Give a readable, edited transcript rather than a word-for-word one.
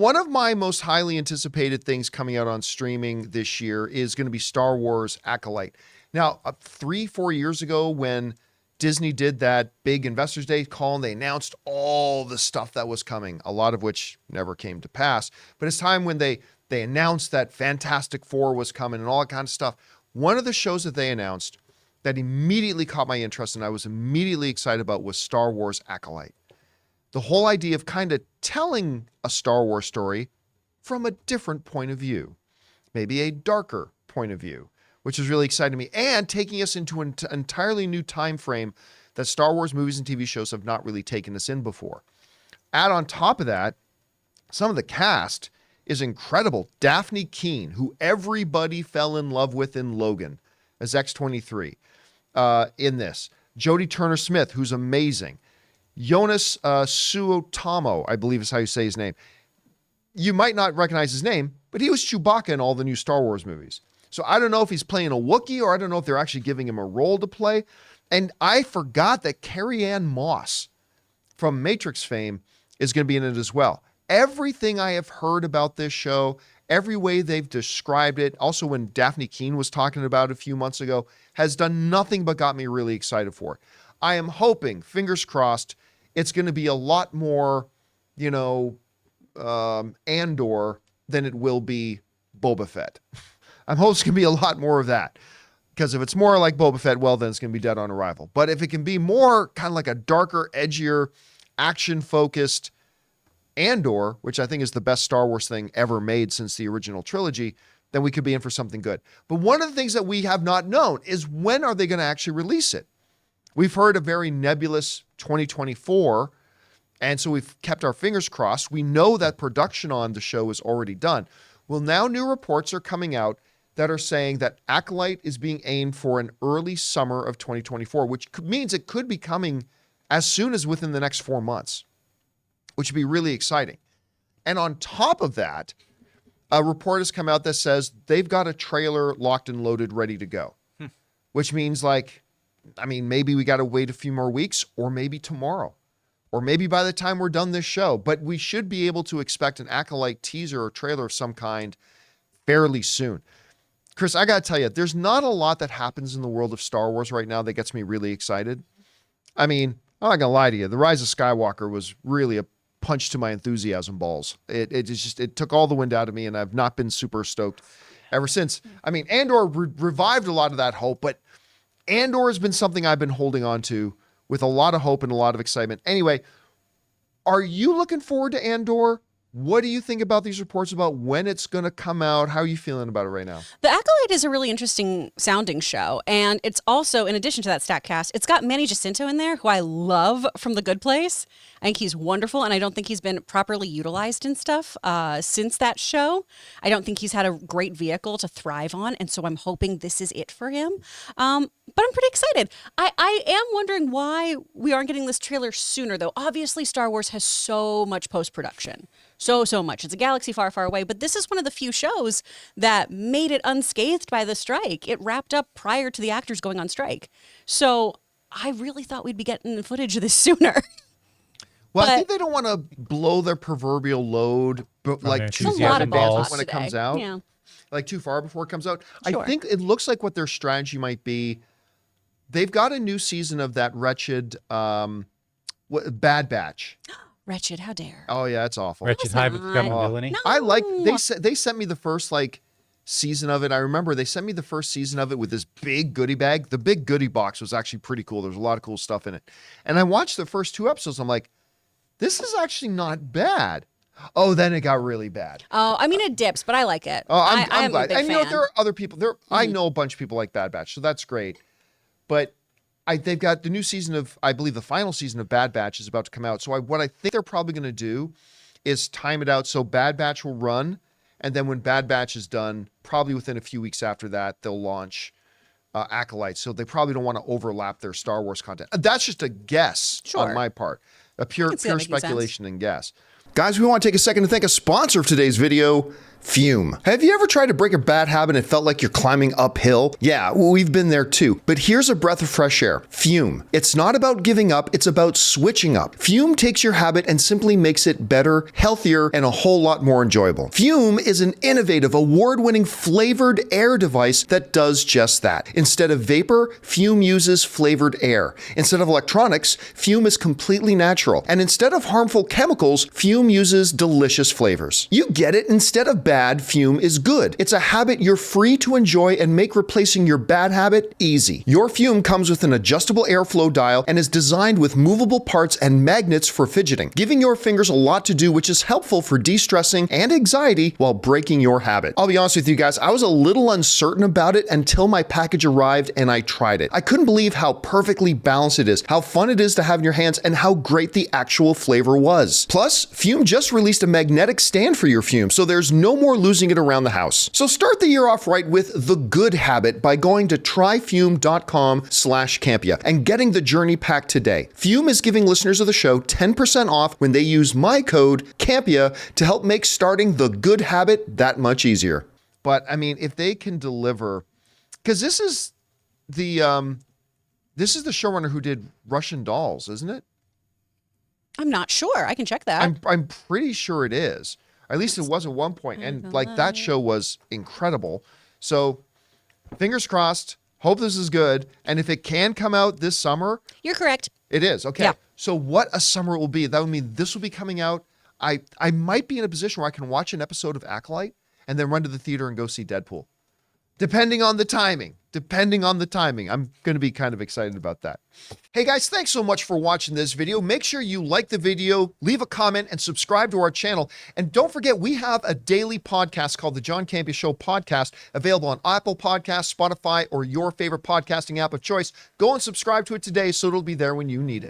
one of my most highly anticipated things coming out on streaming this year is going to be Star Wars Acolyte. Now, 3-4 years ago when Disney did that big Investors Day call and they announced all the stuff that was coming, a lot of which never came to pass. But it's time when they announced that Fantastic Four was coming and all that kind of stuff. One of the shows that they announced that immediately caught my interest and I was immediately excited about was Star Wars Acolyte. The whole idea of kind of telling a Star Wars story from a different point of view, maybe a darker point of view, which is really exciting to me, and taking us into an entirely new time frame that Star Wars movies and TV shows have not really taken us in before. Add on top of that, some of the cast is incredible. Daphne Keane, who everybody fell in love with in Logan as X-23 in this. Jodie Turner-Smith, who's amazing. Jonas Suotamo, I believe is how you say his name. You might not recognize his name, but he was Chewbacca in all the new Star Wars movies. So I don't know if he's playing a Wookiee or I don't know if they're actually giving him a role to play. And I forgot that Carrie-Anne Moss from Matrix fame is going to be in it as well. Everything I have heard about this show, every way they've described it, also when Daphne Keane was talking about it a few months ago, has done nothing but got me really excited for it. I am hoping, fingers crossed, it's going to be a lot more, Andor than it will be Boba Fett. I'm hoping it's going to be a lot more of that. Because if it's more like Boba Fett, well, then it's going to be Dead on Arrival. But if it can be more kind of like a darker, edgier, action-focused Andor, which I think is the best Star Wars thing ever made since the original trilogy, then we could be in for something good. But one of the things that we have not known is when are they going to actually release it? We've heard a very nebulous 2024, and so we've kept our fingers crossed. We know that production on the show is already done. Well, now new reports are coming out that are saying that Acolyte is being aimed for an early summer of 2024, which means it could be coming as soon as within the next 4 months, which would be really exciting. And on top of that, a report has come out that says they've got a trailer locked and loaded, ready to go, which means maybe we got to wait a few more weeks, or maybe tomorrow, or maybe by the time we're done this show. But we should be able to expect an Acolyte teaser or trailer of some kind fairly soon. Chris, I got to tell you, there's not a lot that happens in the world of Star Wars right now that gets me really excited. I mean, I'm not going to lie to you. The Rise of Skywalker was really a punch to my enthusiasm balls. It took all the wind out of me, and I've not been super stoked ever since. I mean, Andor revived a lot of that hope, but Andor has been something I've been holding on to with a lot of hope and a lot of excitement. Anyway, are you looking forward to Andor? What do you think about these reports about when it's going to come out? How are you feeling about it right now? The Acolyte is a really interesting sounding show. And it's also, in addition to that StatCast, it's got Manny Jacinto in there, who I love from The Good Place. I think he's wonderful, and I don't think he's been properly utilized in stuff since that show. I don't think he's had a great vehicle to thrive on, and so I'm hoping this is it for him. But I'm pretty excited. I am wondering why we aren't getting this trailer sooner, though. Obviously, Star Wars has so much post-production. So much. It's a galaxy far, far away. But this is one of the few shows that made it unscathed by the strike. It wrapped up prior to the actors going on strike. So I really thought we'd be getting footage of this sooner. Well, I think they don't want to blow their proverbial load, but too far in advance when it comes out. Yeah. Like too far before it comes out. Sure. I think it looks like what their strategy might be. They've got a new season of that wretched Bad Batch. Wretched, how dare. Oh yeah, it's awful. Wretched High Becoming Villainy. No. They sent me the first season of it. I remember they sent me the first season of it with this big goodie bag. The big goodie box was actually pretty cool. There's a lot of cool stuff in it. And I watched the first 2 episodes. I'm like, this is actually not bad. Oh, then it got really bad. Oh, I mean, it dips, but I like it. Oh, I'm glad. I know there are other people there. I know a bunch of people like Bad Batch, so that's great. But they've got the new season of, I believe the final season of Bad Batch is about to come out. So what I think they're probably going to do is time it out so Bad Batch will run. And then when Bad Batch is done, probably within a few weeks after that, they'll launch Acolyte. So they probably don't want to overlap their Star Wars content. That's just a guess on my part. A pure speculation and guess. Guys, we want to take a second to thank a sponsor of today's video, Fume. Have you ever tried to break a bad habit and it felt like you're climbing uphill? Yeah, we've been there too. But here's a breath of fresh air. Fume. It's not about giving up, it's about switching up. Fume takes your habit and simply makes it better, healthier, and a whole lot more enjoyable. Fume is an innovative, award-winning flavored air device that does just that. Instead of vapor, Fume uses flavored air. Instead of electronics, Fume is completely natural. And instead of harmful chemicals, Fume uses delicious flavors. You get it? Instead of bad, Fume is good. It's a habit you're free to enjoy and make replacing your bad habit easy. Your Fume comes with an adjustable airflow dial and is designed with movable parts and magnets for fidgeting, giving your fingers a lot to do, which is helpful for de-stressing and anxiety while breaking your habit. I'll be honest with you guys, I was a little uncertain about it until my package arrived and I tried it. I couldn't believe how perfectly balanced it is, how fun it is to have in your hands, and how great the actual flavor was. Plus, Fume just released a magnetic stand for your Fume, so there's no more losing it around the house. So start the year off right with the good habit by going to tryfume.com/Campea and getting the journey pack today. Fume is giving listeners of the show 10% off when they use my code Campea to help make starting the good habit that much easier. But I mean, if they can deliver, because this is the showrunner who did Russian Dolls, isn't it? I'm not sure. I can check that. I'm pretty sure it is. At least it was at one point, and like that show was incredible. So, fingers crossed. Hope this is good. And if it can come out this summer, You're correct. it is. Okay. Yeah. So what a summer it will be. That would mean this will be coming out. I might be in a position where I can watch an episode of Acolyte and then run to the theater and go see Deadpool. Depending on the timing. I'm going to be kind of excited about that. Hey guys, thanks so much for watching this video. Make sure you like the video, leave a comment, and subscribe to our channel. And don't forget, we have a daily podcast called the John Campea Show podcast, available on Apple Podcasts, Spotify, or your favorite podcasting app of choice. Go and subscribe to it today so it'll be there when you need it.